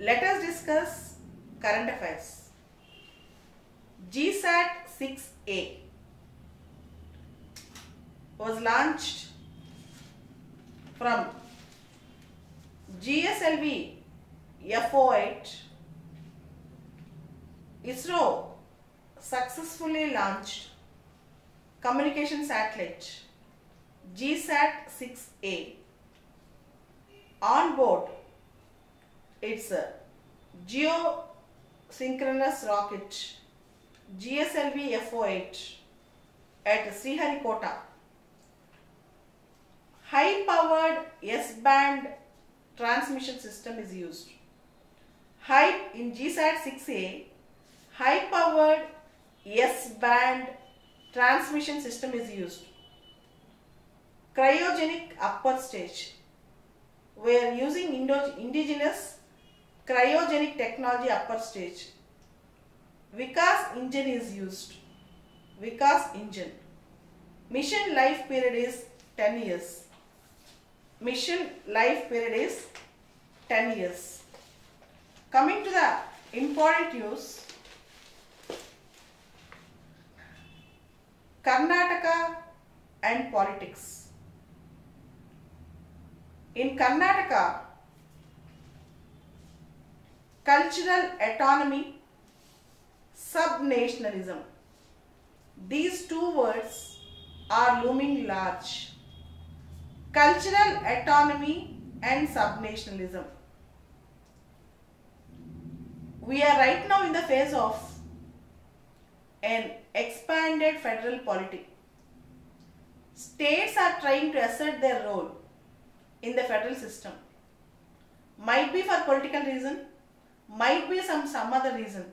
Let us discuss current affairs. GSAT 6A was launched from GSLV F08. ISRO successfully launched communication satellite GSAT 6A. On board, it's a geosynchronous rocket GSLV F08 at Sriharikota. High-powered S-band transmission system is used. In GSAT 6A, high-powered S-band transmission system is used. Cryogenic upper stage. We are using indigenous cryogenic technology upper stage. Vikas engine is used. Vikas engine. Mission life period is 10 years. Mission life period is 10 years. Coming to the important news, Karnataka and politics. In Karnataka, cultural autonomy, subnationalism. These two words are looming large. Cultural autonomy and subnationalism. We are right now in the phase of an expanded federal polity. States are trying to assert their role in the federal system. Might be for political reason, might be some other reason.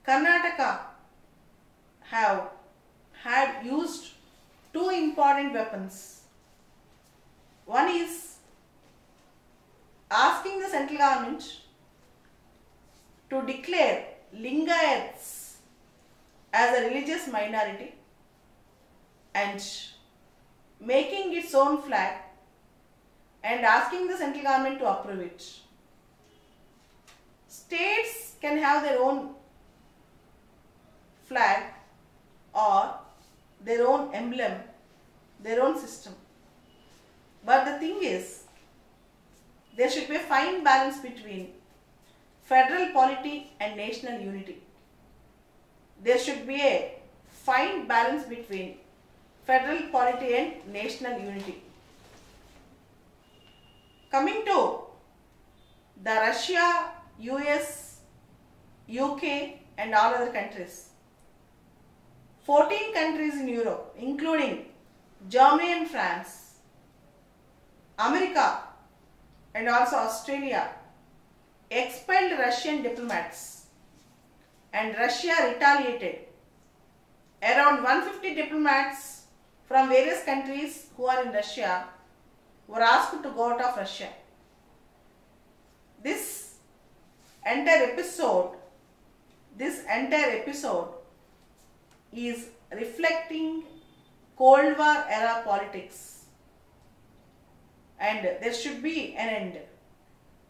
Karnataka had used two important weapons. One is asking the central government to declare Lingayats as a religious minority and making its own flag and asking the central government to approve it. States can have their own flag or their own emblem, their own system. But the thing is, there should be a fine balance between federal polity and national unity. There should be a fine balance between federal polity and national unity. Coming to the Russia, US, UK and all other countries. 14 countries in Europe, including Germany and France, America and also Australia, expelled Russian diplomats, and Russia retaliated. Around 150 diplomats from various countries who are in Russia were asked to go out of Russia. This entire episode is reflecting Cold War era politics, and there should be an end.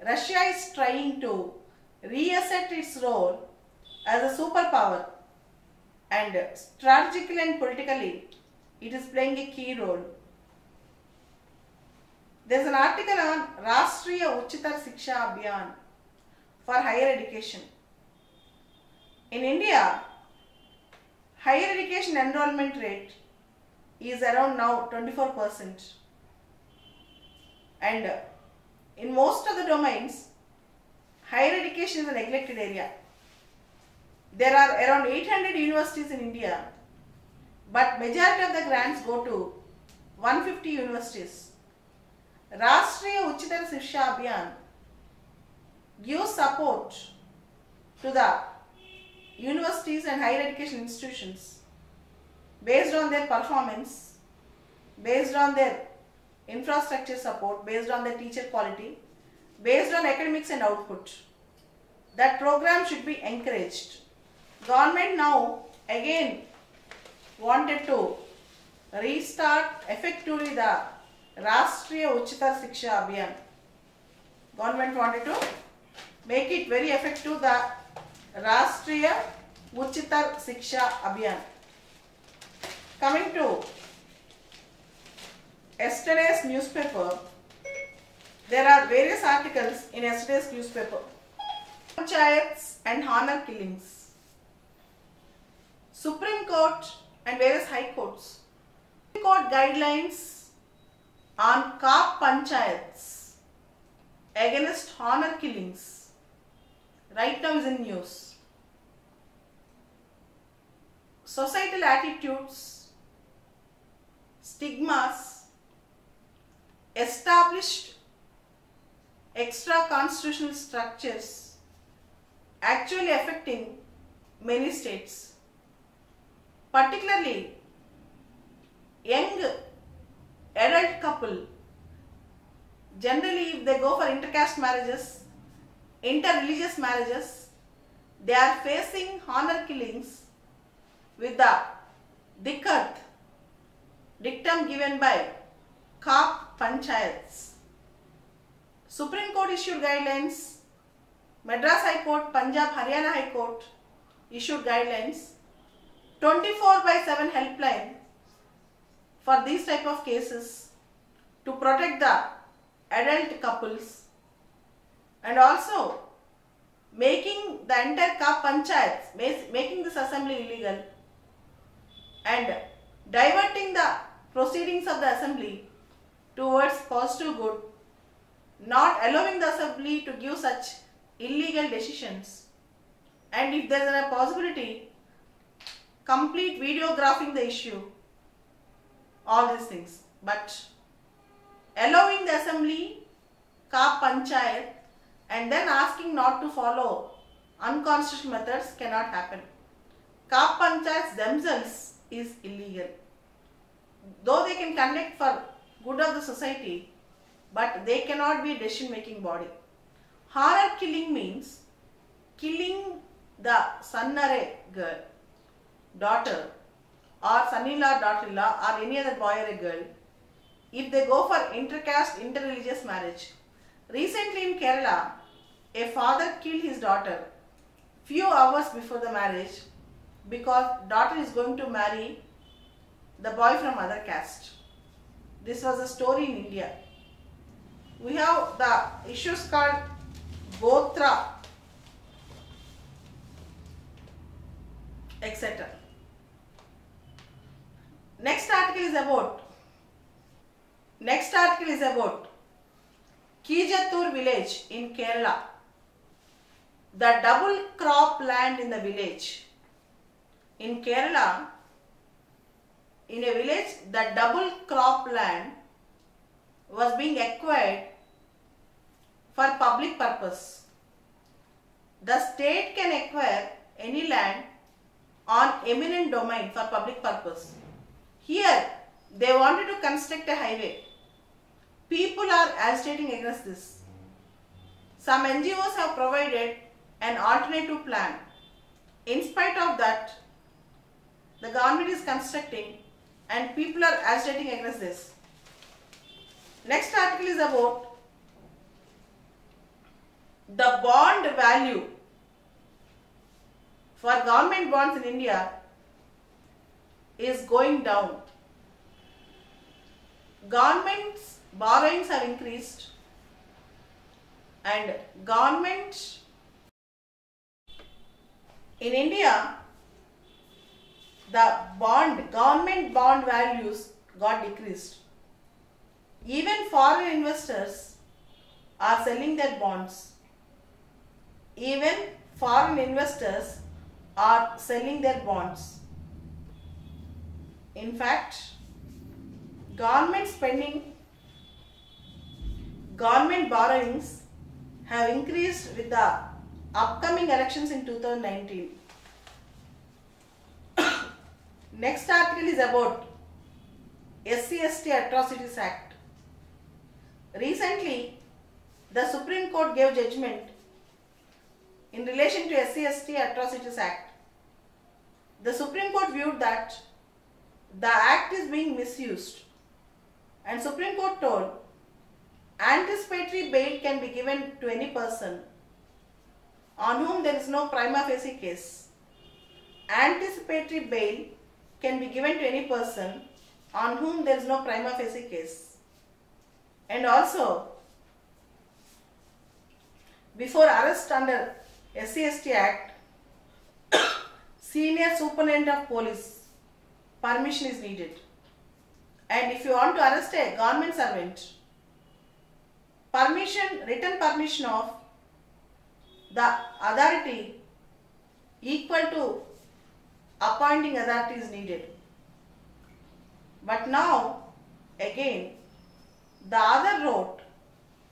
Russia is trying to reassert its role as a superpower, and strategically and politically it is playing a key role. There is an article on Rashtriya Uchitar Shiksha Abhiyan for higher education. In India, higher education enrollment rate is around now 24%, and in most of the domains, higher education is a neglected area. There are around 800 universities in India, but majority of the grants go to 150 universities. Rashtriya Uchitar Shiksha Abhiyan gives support to the universities and higher education institutions based on their performance, based on their infrastructure support, based on their teacher quality, based on academics and output. That program should be encouraged. Government now again wanted to restart effectively the Rashtriya Uchitar Shiksha Abhiyan. Government wanted to make it very effective, the Rashtriya Uchitar Shiksha Abhiyan. Coming to yesterday's newspaper, there are various articles in yesterday's newspaper. Panchayats and honor killings. Supreme Court and various high courts. Supreme Court guidelines on Kap Panchayats against honor killings. Right now is in news. Societal attitudes, stigmas, established extra-constitutional structures actually affecting many states, particularly young adult couple. Generally, if they go for intercaste marriages, interreligious marriages, they are facing honor killings with the dictum given by Kap Panchayats. Supreme Court issued guidelines, Madras High Court, Punjab, Haryana High Court issued guidelines, 24/7 helpline for these type of cases to protect the adult couples, and also making the entire Kap Panchayats, making this assembly illegal and diverting the proceedings of the assembly towards positive good, not allowing the assembly to give such illegal decisions, and if there is a possibility, complete videographing the issue, all these things. But allowing the assembly, Kap Panchayat, and then asking not to follow unconstitutional methods cannot happen. Kap Panchayats themselves is illegal. Though they can conduct for good of the society, but they cannot be a decision making body. Honor killing means killing the son or a girl, daughter, or son-in-law, daughter-in-law, or any other boy or a girl, if they go for intercaste, interreligious marriage. Recently in Kerala, a father killed his daughter few hours before the marriage because daughter is going to marry the boy from other caste. This was a story in India. We have the issues called Gotra, etc. Next article is about Kijatur village in Kerala. The double crop land in the village. In Kerala, in a village, the double crop land was being acquired for public purpose. The state can acquire any land on eminent domain for public purpose. Here, they wanted to construct a highway. People are agitating against this. Some NGOs have provided an alternative plan. In spite of that, the government is constructing and people are agitating against this. Next article is about the bond value for government bonds in India is going down. Government's borrowings have increased and government in India, the government bond values got decreased. Even foreign investors are selling their bonds. Even foreign investors are selling their bonds. In fact, government spending, government borrowings have increased with the upcoming elections in 2019. Next article is about SC/ST Atrocities Act. Recently, the Supreme Court gave judgment in relation to SC/ST Atrocities Act. The Supreme Court viewed that the act is being misused, and Supreme Court told anticipatory bail can be given to any person on whom there is no prima facie case. Anticipatory bail can be given to any person on whom there is no prima facie case. And also, before arrest under SC/ST Act, Senior Superintendent of Police permission is needed. And if you want to arrest a government servant, written permission of the authority equal to appointing authority is needed. But now, again, the other wrote,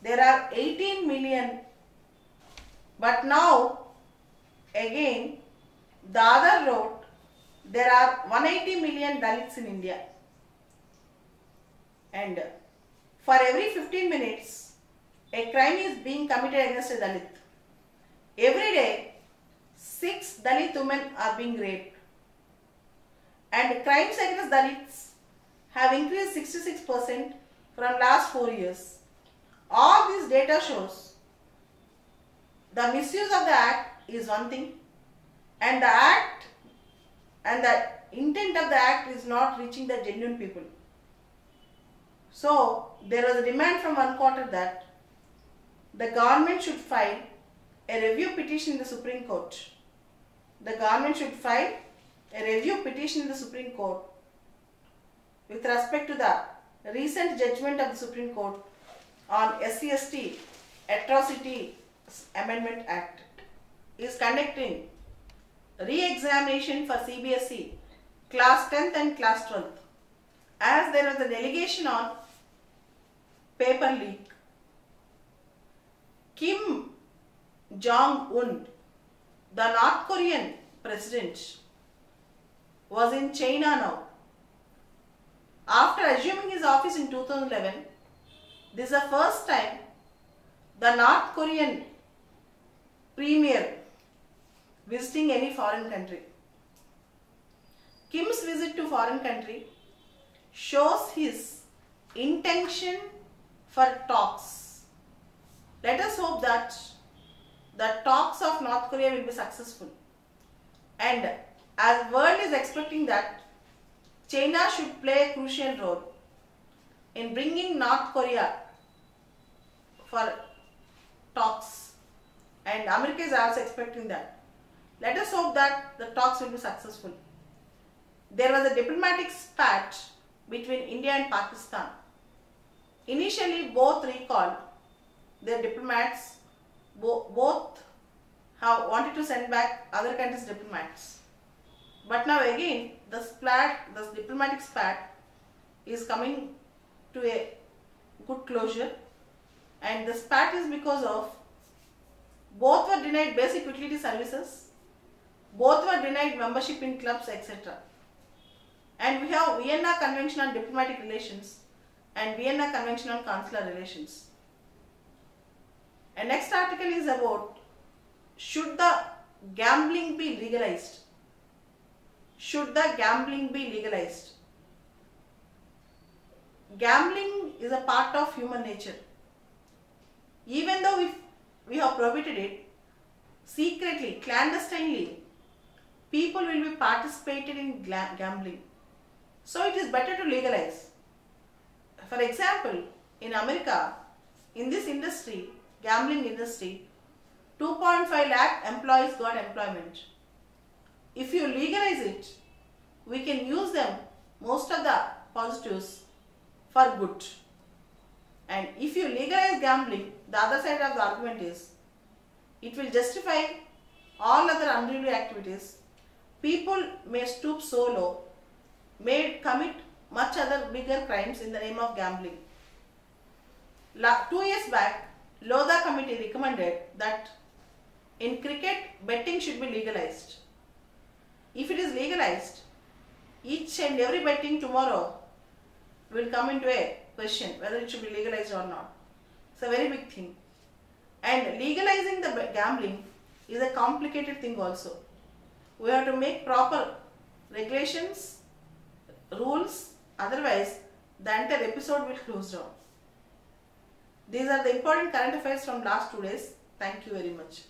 there are 18 million, but now, again, the other wrote, there are 180 million Dalits in India. And for every 15 minutes, a crime is being committed against a Dalit. Every day, 6 Dalit women are being raped. And crimes against Dalits have increased 66% from last 4 years. All this data shows the misuse of the act is one thing, and the act and the intent of the act is not reaching the genuine people. So, there was a demand from one quarter that the government should file a review petition in the Supreme Court. The government should file a review petition in the Supreme Court with respect to the recent judgment of the Supreme Court on SC/ST Atrocity Amendment Act is conducting re-examination for CBSE class 10th and class 12th, as there was an allegation on paper leak. Kim Jong-un, the North Korean president, was in China now. After assuming his office in 2011, this is the first time the North Korean premier visiting any foreign country. Kim's visit to foreign country shows his intention for talks. Let us hope that the talks of North Korea will be successful. And as world is expecting that China should play a crucial role in bringing North Korea for talks, and America is also expecting that. Let us hope that the talks will be successful. There was a diplomatic spat between India and Pakistan. Initially, both recalled their diplomats, both have wanted to send back other countries' diplomats. But now again, the diplomatic spat is coming to a good closure, and the spat is because of both were denied basic utility services, both were denied membership in clubs, etc. And we have Vienna Convention on Diplomatic Relations and Vienna Convention on Consular Relations. And next article is about, should the gambling be legalized? Should the gambling be legalized? Gambling is a part of human nature. Even though we have prohibited it, secretly, clandestinely, people will be participating in gambling. So it is better to legalize. For example, in America, in this industry, gambling industry, 2.5 lakh employees got employment. If you legalize it, we can use them, most of the positives, for good. And if you legalize gambling, the other side of the argument is, it will justify all other unruly activities. People may stoop so low, may commit much other bigger crimes in the name of gambling. 2 years back, Lodha committee recommended that in cricket, betting should be legalized. If it is legalized, each and every betting tomorrow will come into a question whether it should be legalized or not. It's a very big thing. And legalizing the gambling is a complicated thing also. We have to make proper regulations, rules, otherwise the entire episode will close down. These are the important current affairs from last 2 days. Thank you very much.